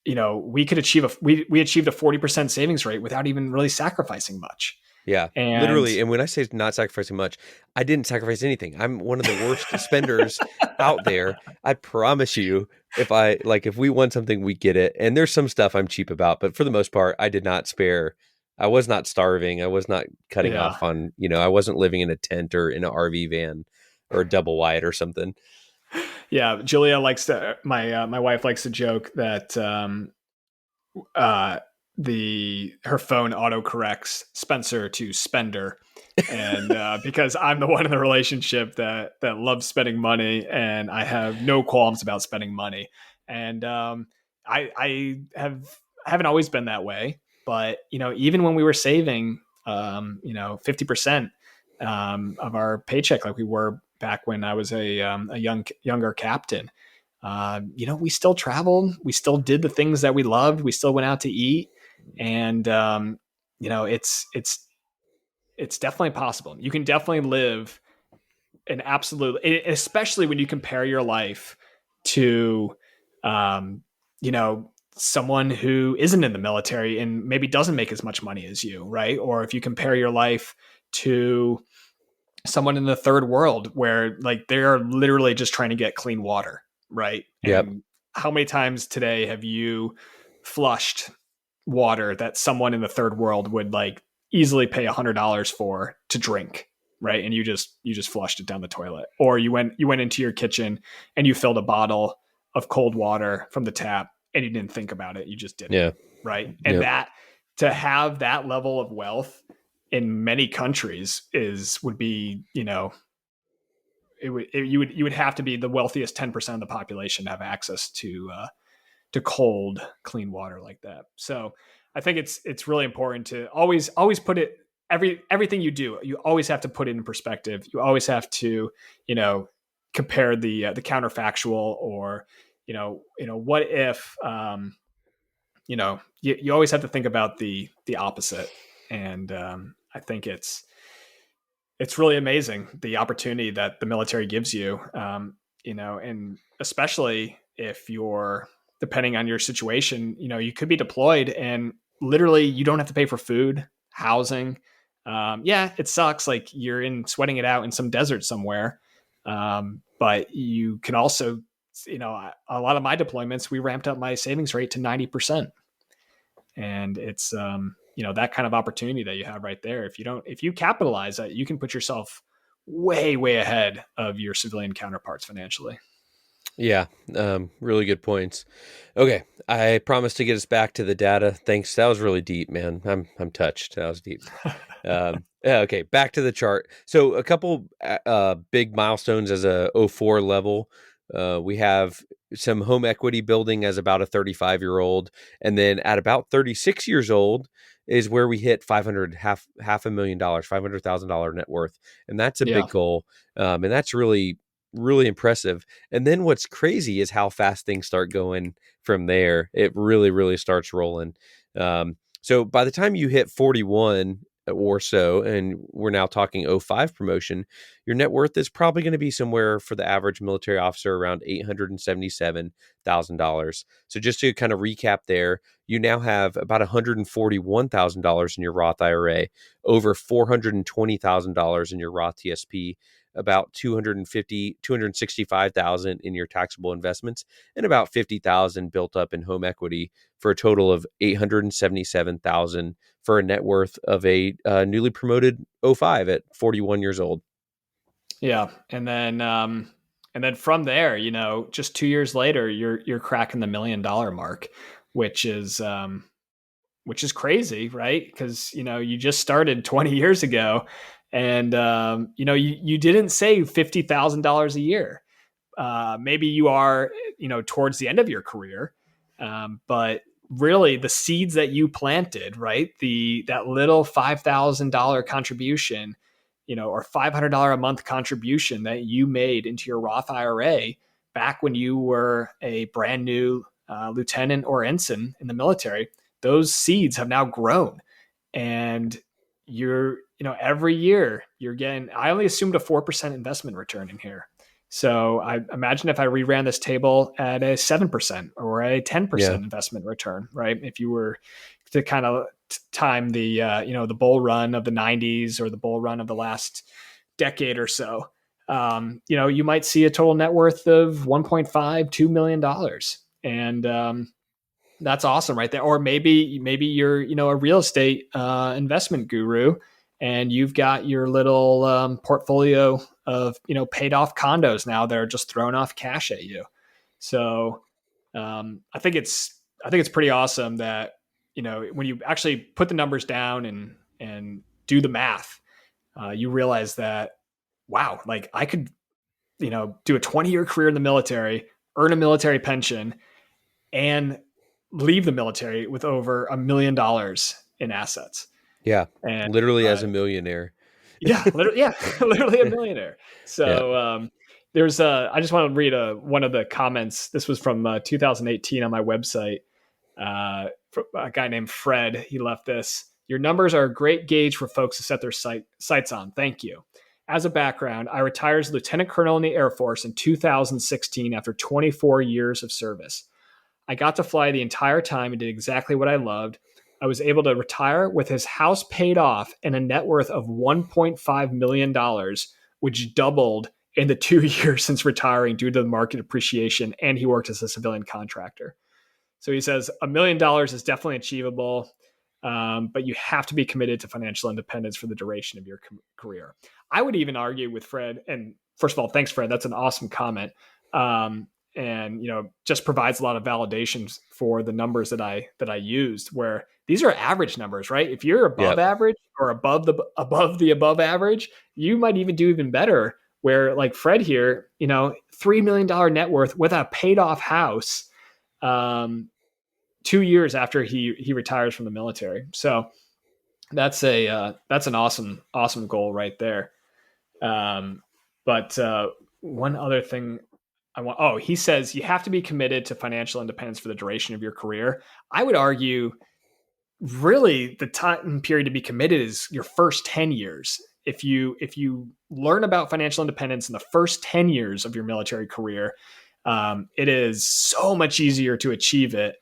we could we achieved a 40% savings rate without even really sacrificing much. Yeah, And literally. And when I say not sacrificing much, I didn't sacrifice anything. I'm one of the worst spenders out there. I promise you, if we want something, we get it. And there's some stuff I'm cheap about, but for the most part, I did not spare. I was not starving. I was not cutting yeah, off on, I wasn't living in a tent or in an RV van or a double wide or something. yeah, Julia likes to my wife likes to joke that uh, her phone autocorrects Spencer to Spender, and because I'm the one in the relationship that loves spending money, and I have no qualms about spending money, and haven't always been that way, but even when we were saving 50% of our paycheck, like we were back when I was a younger captain, we still traveled. We still did the things that we loved. We still went out to eat, and it's definitely possible. You can definitely live an absolute, especially when you compare your life to, um, someone who isn't in the military and maybe doesn't make as much money as you, right? Or if you compare your life to someone in the third world where like they're literally just trying to get clean water, right? Yep. And how many times today have you flushed water that someone in the third world would like easily pay $100 for to drink, right? And you just flushed it down the toilet, or you went into your kitchen and you filled a bottle of cold water from the tap and you didn't think about it, you just did it, Yeah. right? And Yep. that, to have that level of wealth in many countries would be, you would have to be the wealthiest 10% of the population to have access to cold, clean water like that. So I think it's really important to always put it, everything you do, you always have to put it in perspective. You always have to, compare the counterfactual, or, what if, you always have to think about the opposite. And I think it's really amazing the opportunity that the military gives you, and especially if you're, depending on your situation, you could be deployed and literally you don't have to pay for food, housing. Yeah, it sucks. Like you're sweating it out in some desert somewhere. But you can also, a lot of my deployments, we ramped up my savings rate to 90%. And it's, that kind of opportunity that you have right there. If you capitalize that, you can put yourself way, way ahead of your civilian counterparts financially. Yeah, really good points. Okay, I promised to get us back to the data. Thanks. That was really deep, man. I'm touched. That was deep. Yeah, okay, back to the chart. So a couple big milestones as a '04 level. We have some home equity building as about a 35-year-old, and then at about 36 years old is where we hit half a million dollars, $500,000 net worth, and that's a Yeah. big goal. And that's really really impressive. And then what's crazy is how fast things start going from there. It really, really starts rolling. So by the time you hit 41 or so, and we're now talking '05 promotion, your net worth is probably going to be somewhere for the average military officer around $877,000. So just to kind of recap there, you now have about $141,000 in your Roth IRA, over $420,000 in your Roth TSP, about 265,000 in your taxable investments, and about 50,000 built up in home equity, for a total of 877,000, for a net worth of a newly promoted '05 at 41 years old. Yeah. And then from there, just 2 years later, you're cracking the $1 million mark, which is, crazy, right? Because, you just started 20 years ago, and, you didn't save $50,000 a year. Maybe you are, towards the end of your career. But really the seeds that you planted, right? That little $5,000 contribution, or $500 a month contribution that you made into your Roth IRA back when you were a brand new lieutenant or ensign in the military, those seeds have now grown. And you're, every year you're getting, I only assumed a 4% investment return in here. So I imagine if I reran this table at a 7% or a 10% Yeah. investment return, right? If you were to kind of time the bull run of the 90s or the bull run of the last decade or so, you might see a total net worth of $1.5-2 million. And that's awesome right there. Or maybe you're, a real estate investment guru, and you've got your little portfolio of, paid off condos now that are just throwing off cash at you. So I think it's pretty awesome that, when you actually put the numbers down and do the math, you realize that, wow, like I could, do a 20-year career in the military, earn a military pension, and leave the military with over $1 million in assets. Yeah. And Literally as a millionaire. yeah, literally, yeah, literally a millionaire. Yeah. So I just want to read one of the comments. This was from 2018 on my website. A guy named Fred, he left this. Your numbers are a great gauge for folks to set their sights on. Thank you. As a background, I retired as Lieutenant Colonel in the Air Force in 2016 after 24 years of service. I got to fly the entire time and did exactly what I loved. I was able to retire with his house paid off and a net worth of $1.5 million, which doubled in the 2 years since retiring due to the market appreciation. And he worked as a civilian contractor. So he says $1 million is definitely achievable, but you have to be committed to financial independence for the duration of your career. I would even argue with Fred. And first of all, thanks, Fred. That's an awesome comment. And just provides a lot of validations for the numbers that I used, where these are average numbers, right? If you're above Yep. average or above the above average, you might even do even better. Where like Fred here, $3 million net worth with a paid off house, 2 years after he retires from the military. So that's an awesome goal right there. But one other thing he says you have to be committed to financial independence for the duration of your career. I would argue really the time period to be committed is your first 10 years. If you learn about financial independence in the first 10 years of your military career, it is so much easier to achieve it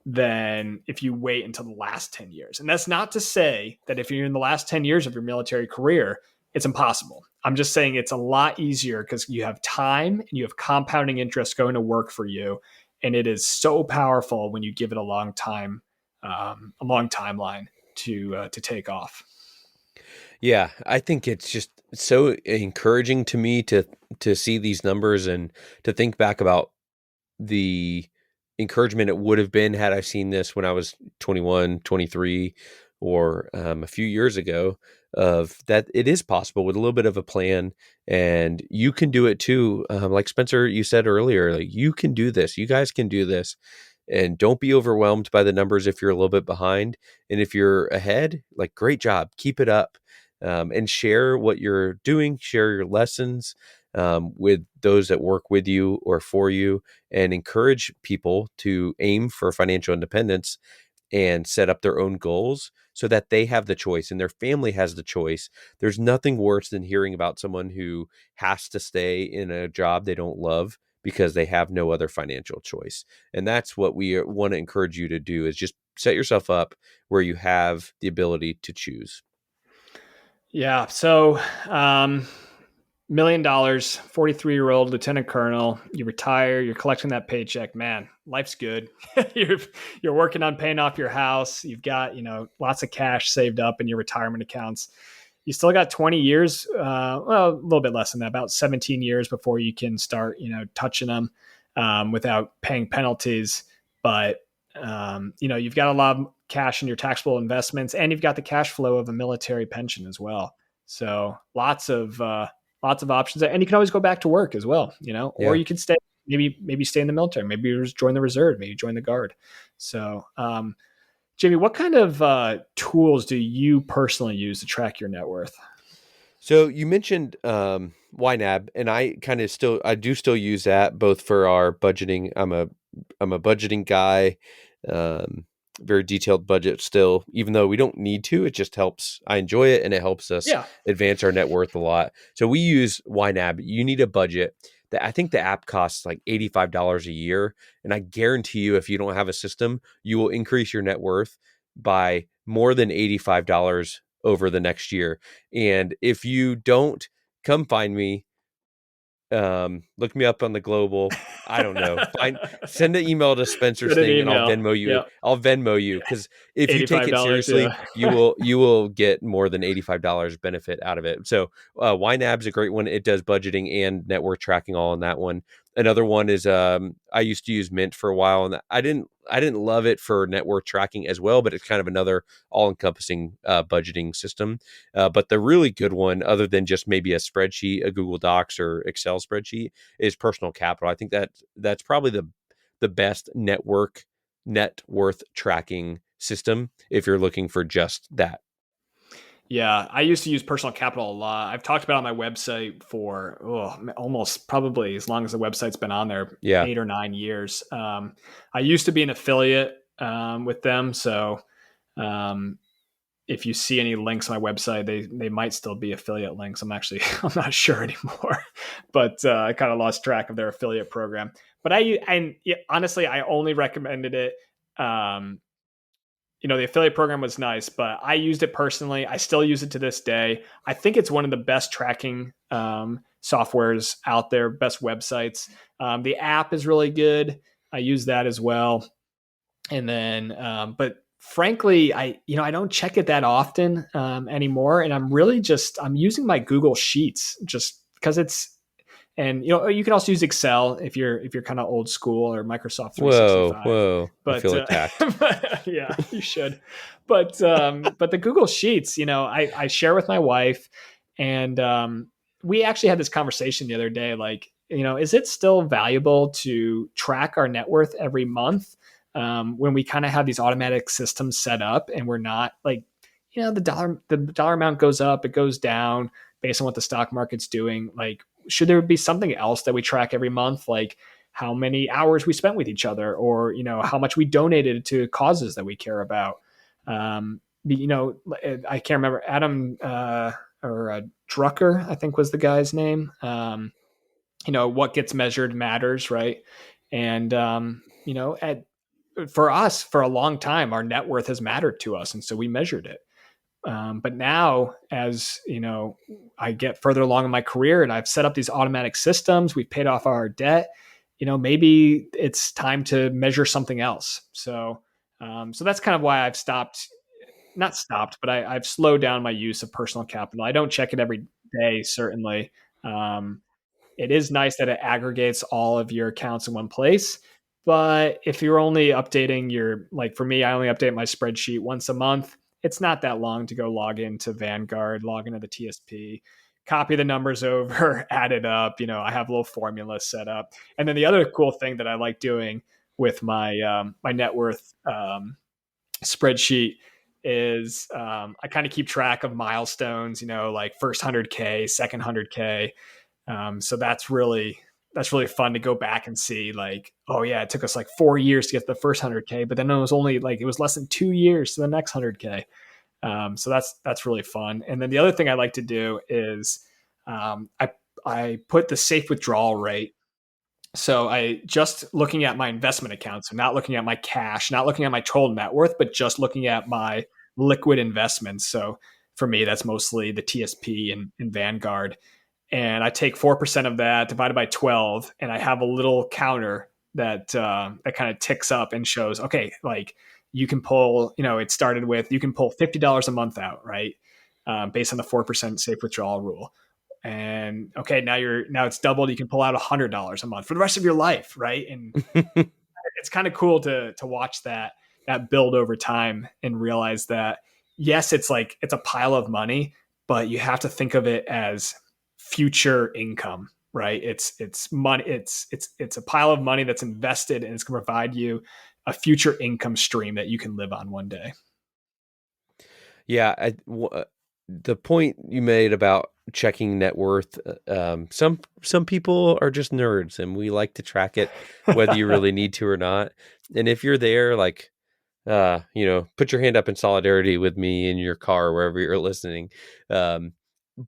than if you wait until the last 10 years. And that's not to say that if you're in the last 10 years of your military career, it's impossible. I'm just saying it's a lot easier because you have time and you have compounding interest going to work for you. And it is so powerful when you give it a long timeline to take off. Yeah, I think it's just so encouraging to me to see these numbers and to think back about the encouragement it would have been had I seen this when I was 21, 23, or a few years ago, of that it is possible with a little bit of a plan, and you can do it too. Like Spencer, you said earlier, like you can do this. You guys can do this. And don't be overwhelmed by the numbers if you're a little bit behind. And if you're ahead, like great job, keep it up. And share what you're doing, share your lessons with those that work with you or for you, and encourage people to aim for financial independence and set up their own goals so that they have the choice and their family has the choice. There's nothing worse than hearing about someone who has to stay in a job they don't love because they have no other financial choice. And that's what we want to encourage you to do, is just set yourself up where you have the ability to choose. Yeah. So, $1 million, 43-year-old lieutenant colonel, you retire, you're collecting that paycheck, man, life's good. you're working on paying off your house. You've got, lots of cash saved up in your retirement accounts. You still got 20 years, well, a little bit less than that, about 17 years before you can start, touching them without paying penalties. But, you've got a lot of cash in your taxable investments, and you've got the cash flow of a military pension as well. So lots of options, and you can always go back to work as well, or Yeah. you can stay, maybe stay in the military, maybe you just join the reserve, maybe join the guard. So, Jamie, what kind of tools do you personally use to track your net worth? So you mentioned YNAB, and I do still use that both for our budgeting. I'm a budgeting guy, very detailed budget still, even though we don't need to. It just helps. I enjoy it, and it helps us Yeah. advance our net worth a lot. So we use YNAB. You need a budget. I think the app costs like $85 a year, and I guarantee you, if you don't have a system, you will increase your net worth by more than $85 over the next year. And if you don't, come find me, look me up on the global. I don't know. Send an email to Spencer's Send an thing and I'll email. Venmo you. Yeah. I'll Venmo you, because if you take it $85. seriously, Yeah. you will get more than $85 benefit out of it. So YNAB's a great one. It does budgeting and network tracking all in that one. Another one is I used to use Mint for a while, and I didn't love it for network tracking as well, but it's kind of another all-encompassing budgeting system. But the really good one, other than just maybe a spreadsheet, a Google Docs or Excel spreadsheet, is Personal Capital. I think that's probably the best net worth tracking system if you're looking for just that. Yeah, I used to use Personal Capital a lot. I've talked about it on my website for almost probably as long as the website's been on there, Yeah. 8 or 9 years. I used to be an affiliate with them, so if you see any links on my website, they might still be affiliate links. I'm not sure anymore, but I kind of lost track of their affiliate program. But honestly, I only recommended it the affiliate program was nice, but I used it personally. I still use it to this day. I think it's one of the best tracking softwares out there, best websites. The app is really good. I use that as well. And then, but frankly, I don't check it that often anymore. And I'm using my Google Sheets just because and you can also use Excel if you're kind of old school, or Microsoft Whoa, 365. whoa! I But feel attacked. yeah, you should. But the Google Sheets, I share with my wife, and we actually had this conversation the other day. Like, is it still valuable to track our net worth every month when we kind of have these automatic systems set up, and we're not like, the dollar amount goes up, it goes down based on what the stock market's doing. Like, should there be something else that we track every month, like how many hours we spent with each other, or how much we donated to causes that we care about? I can't remember, Adam or Drucker, I think was the guy's name. What gets measured matters, right? And for us, for a long time, our net worth has mattered to us, and so we measured it. But now, as I get further along in my career and I've set up these automatic systems, we've paid off our debt. Maybe it's time to measure something else. So that's kind of why I've not stopped, but I've slowed down my use of personal capital. I don't check it every day, certainly. Um, it is nice that it aggregates all of your accounts in one place. But if you're only updating like for me, I only update my spreadsheet once a month. It's not that long to go log into Vanguard, log into the TSP, copy the numbers over, add it up. I have little formulas set up. And then the other cool thing that I like doing with my net worth spreadsheet is I kind of keep track of milestones, like first 100K, second 100K. So that's really fun to go back and see, like, oh yeah, it took us like 4 years to get the first 100K, but then it was less than 2 years to the next 100K. So that's really fun. And then the other thing I like to do is I put the safe withdrawal rate. So I just looking at my investment account, so not looking at my cash, not looking at my total net worth, but just looking at my liquid investments. So for me, that's mostly the TSP and Vanguard. And I take 4% of that divided by 12, and I have a little counter that kind of ticks up and shows, okay, like you can pull, it started with, you can pull $50 a month out, right? Based on the 4% safe withdrawal rule. And okay, now it's doubled. You can pull out $100 a month for the rest of your life, right? And it's kind of cool to watch that build over time and realize that, yes, it's a pile of money, but you have to think of it as future income, right? It's money. It's a pile of money that's invested, and it's going to provide you a future income stream that you can live on one day. Yeah, the point you made about checking net worth, some people are just nerds, and we like to track it whether you really need to or not. And if you're there, like, put your hand up in solidarity with me in your car, wherever you're listening.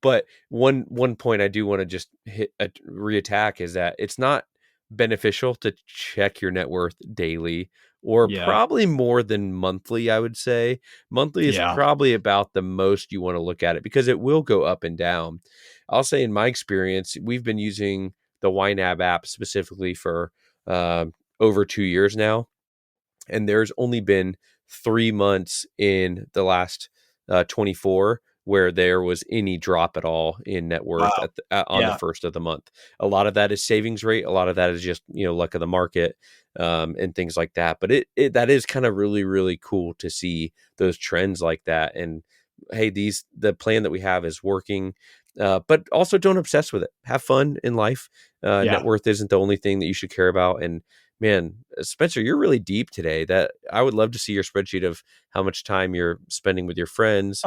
But one point I do want to just hit reattack is that it's not beneficial to check your net worth daily, or Yeah. probably more than monthly. I would say monthly is Yeah. probably about the most you want to look at it, because it will go up and down. I'll say in my experience, we've been using the YNAB app specifically for over 2 years now, and there's only been 3 months in the last 24 where there was any drop at all in net worth Wow. on the Yeah. first of the month. A lot of that is savings rate. A lot of that is just, luck of the market, and things like that. But that is kind of really, really cool to see those trends like that. And hey, the plan that we have is working. But also don't obsess with it. Have fun in life. Net Yeah. worth isn't the only thing that you should care about. And man, Spencer, you're really deep today. That I would love to see your spreadsheet of how much time you're spending with your friends,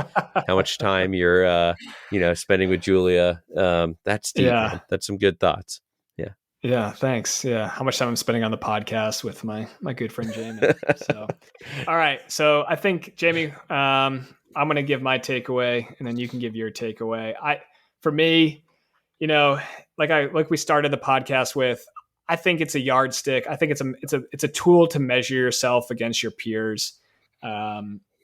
how much time you're, spending with Julia. That's deep, Yeah. man. That's some good thoughts. Yeah. Yeah. Thanks. Yeah. How much time I'm spending on the podcast with my good friend Jamie. So, all right. So I think, Jamie, I'm going to give my takeaway, and then you can give your takeaway. For me, like we started the podcast with, I think it's a yardstick. I think it's a tool to measure yourself against your peers.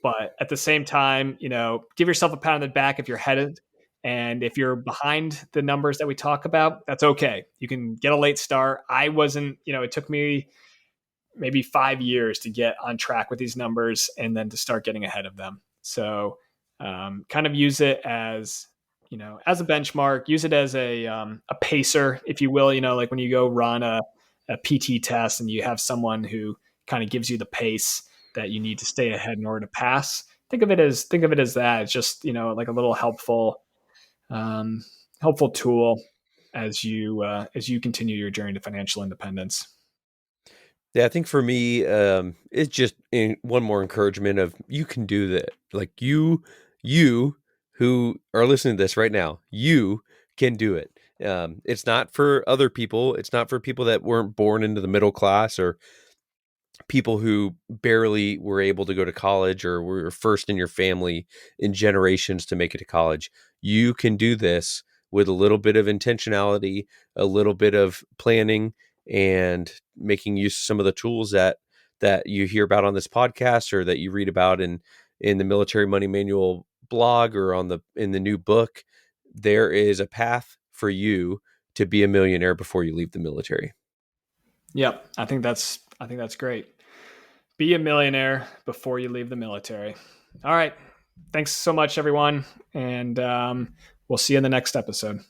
But at the same time, give yourself a pat on the back if you're headed. And if you're behind the numbers that we talk about, that's okay. You can get a late start. I wasn't, it took me maybe 5 years to get on track with these numbers and then to start getting ahead of them. So kind of use it as, as a benchmark, use it as a pacer, if you will, like when you go run a PT test and you have someone who kind of gives you the pace that you need to stay ahead in order to pass. Think of it as that. It's just, like a little helpful tool as you continue your journey to financial independence. Yeah, I think for me, it's just one more encouragement of you can do that. Like you who are listening to this right now, you can do it. It's not for other people. It's not for people that weren't born into the middle class or people who barely were able to go to college or were first in your family in generations to make it to college. You can do this with a little bit of intentionality, a little bit of planning, and making use of some of the tools that you hear about on this podcast or that you read about in the Military Money Manual blog or in the new book. There is a path for you to be a millionaire before you leave the military. Yep, I think that's great. Be a millionaire before you leave the military. All right. Thanks so much, everyone. And we'll see you in the next episode.